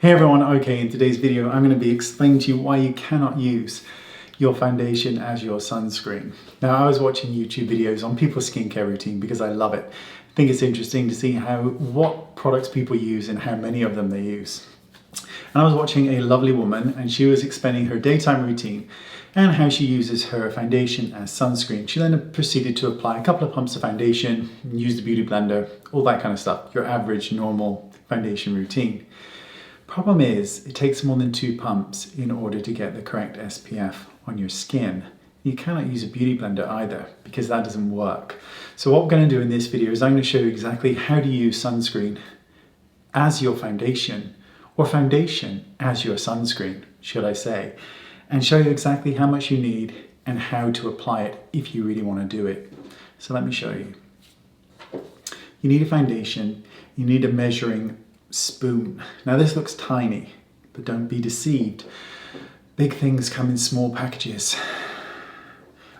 Hey everyone, okay, in today's video I'm going to be explaining to you why you cannot use your foundation as your sunscreen. Now, I was watching YouTube videos on people's skincare routine because I love it. I think it's interesting to see what products people use and how many of them they use. And I was watching a lovely woman and she was explaining her daytime routine and how she uses her foundation as sunscreen. She then proceeded to apply a couple of pumps of foundation, use the beauty blender, all that kind of stuff, your average normal foundation routine. Problem is, it takes more than 2 pumps in order to get the correct SPF on your skin. You cannot use a beauty blender either because that doesn't work. So what we're going to do in this video is I'm going to show you exactly how to use sunscreen as your foundation, or foundation as your sunscreen, should I say, and show you exactly how much you need and how to apply it if you really want to do it. So let me show you. You need a foundation, you need a measuring spoon. Now this looks tiny, but don't be deceived. Big things come in small packages.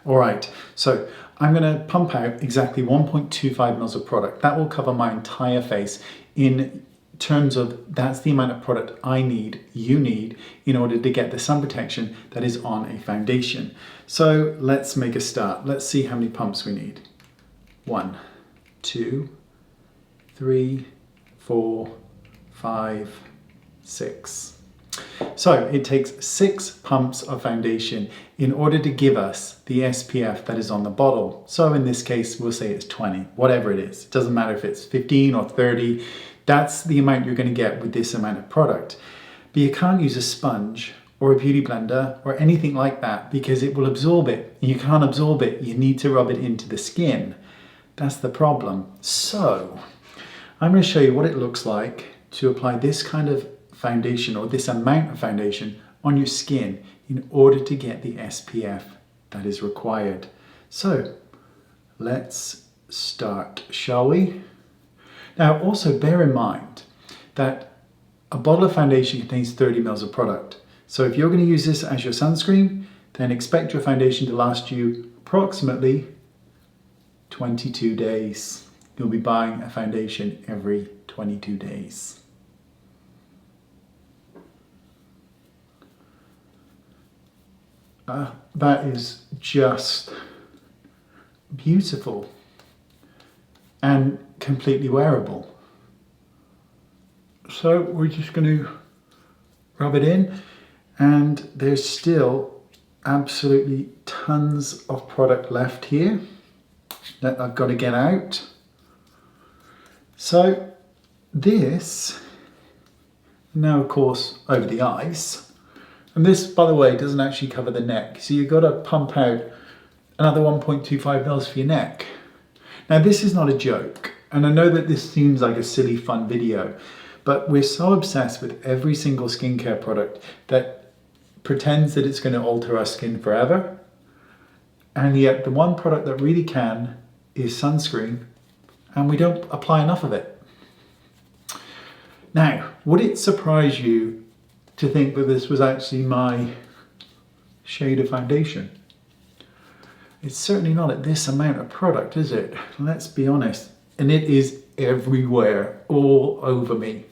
All right, so I'm going to pump out exactly 1.25 mils of product. That will cover my entire face in terms of that's the amount of product I need, you need, in order to get the sun protection that is on a foundation. So let's make a start. Let's see how many pumps we need. 1, 2, 3, 4, 5, 6. So it takes 6 pumps of foundation in order to give us the SPF that is on the bottle. So in this case, we'll say it's 20, whatever it is. It doesn't matter if it's 15 or 30. That's the amount you're going to get with this amount of product. But you can't use a sponge or a beauty blender or anything like that because it will absorb it. And you can't absorb it. You need to rub it into the skin. That's the problem. So I'm going to show you what it looks like to apply this kind of foundation or this amount of foundation on your skin in order to get the SPF that is required. So let's start, shall we? Now also bear in mind that a bottle of foundation contains 30 mils of product. So if you're going to use this as your sunscreen, then expect your foundation to last you approximately 22 days. You'll be buying a foundation every 22 days. That is just beautiful and completely wearable. So we're just going to rub it in, and there's still absolutely tons of product left here that I've got to get out. So this, now of course over the eyes, and this, by the way, doesn't actually cover the neck. So you've got to pump out another 1.25 mils for your neck. Now this is not a joke, and I know that this seems like a silly fun video, but we're so obsessed with every single skincare product that pretends that it's going to alter our skin forever, and yet the one product that really can is sunscreen, and we don't apply enough of it. Now, would it surprise you to think that this was actually my shade of foundation? It's certainly not at this amount of product, is it? Let's be honest. And it is everywhere, all over me.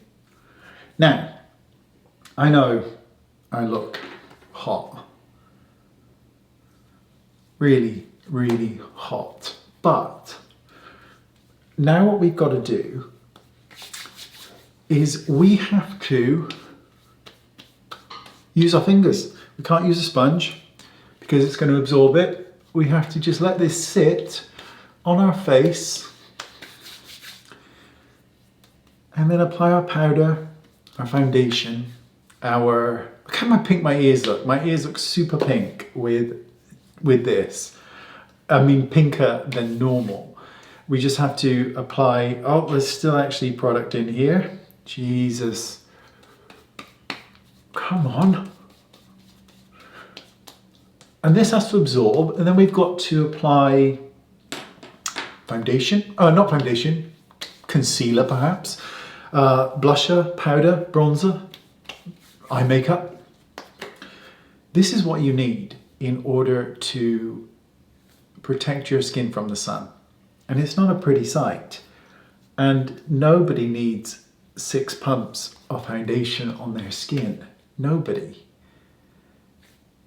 Now, I know I look hot. Really, really hot. But now what we've got to do is we have to use our fingers. We can't use a sponge because it's going to absorb it. We have to just let this sit on our face and then apply our powder, our foundation, look how pink my ears look. My ears look super pink with this. I mean pinker than normal. We just have to apply, oh, there's still actually product in here. Jesus. Come on. And this has to absorb, and then we've got to apply foundation, not foundation, concealer perhaps, blusher, powder, bronzer, eye makeup. This is what you need in order to protect your skin from the sun. And it's not a pretty sight. And nobody needs 6 pumps of foundation on their skin? Nobody.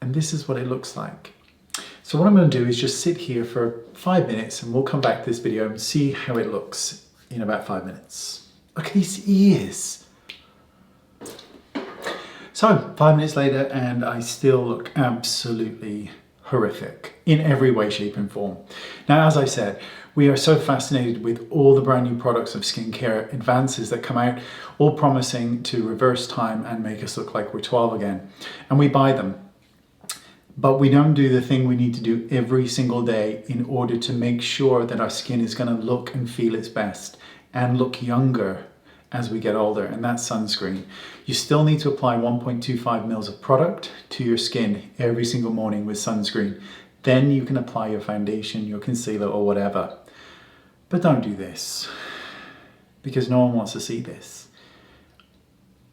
And this is what it looks like. So what I'm going to do is just sit here for 5 minutes and we'll come back to this video and see how it looks in about 5 minutes. Look at these ears. So 5 minutes later and I still look absolutely horrific in every way, shape and form. Now, as I said, we are so fascinated with all the brand new products of skincare advances that come out, all promising to reverse time and make us look like we're 12 again. And we buy them. But we don't do the thing we need to do every single day in order to make sure that our skin is going to look and feel its best and look younger as we get older, and that's sunscreen. You still need to apply 1.25 mils of product to your skin every single morning with sunscreen. Then you can apply your foundation, your concealer or whatever. But don't do this, because no one wants to see this.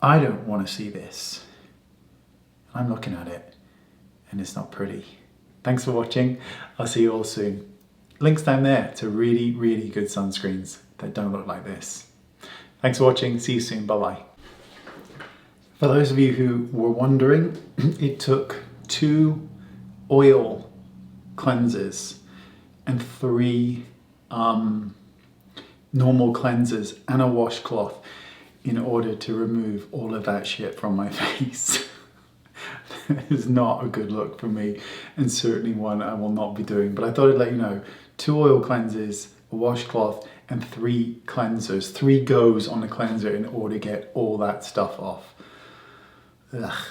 I don't want to see this. I'm looking at it. And it's not pretty. Thanks for watching. I'll see you all soon. Links down there to really, really good sunscreens that don't look like this. Thanks for watching. See you soon. Bye-bye. For those of you who were wondering, it took 2 oil cleansers and 3 normal cleansers and a washcloth in order to remove all of that shit from my face. Is not a good look for me, and certainly one I will not be doing. But I thought I'd let you know, 2 oil cleansers, a washcloth and 3 cleansers, 3 goes on the cleanser in order to get all that stuff off. Ugh.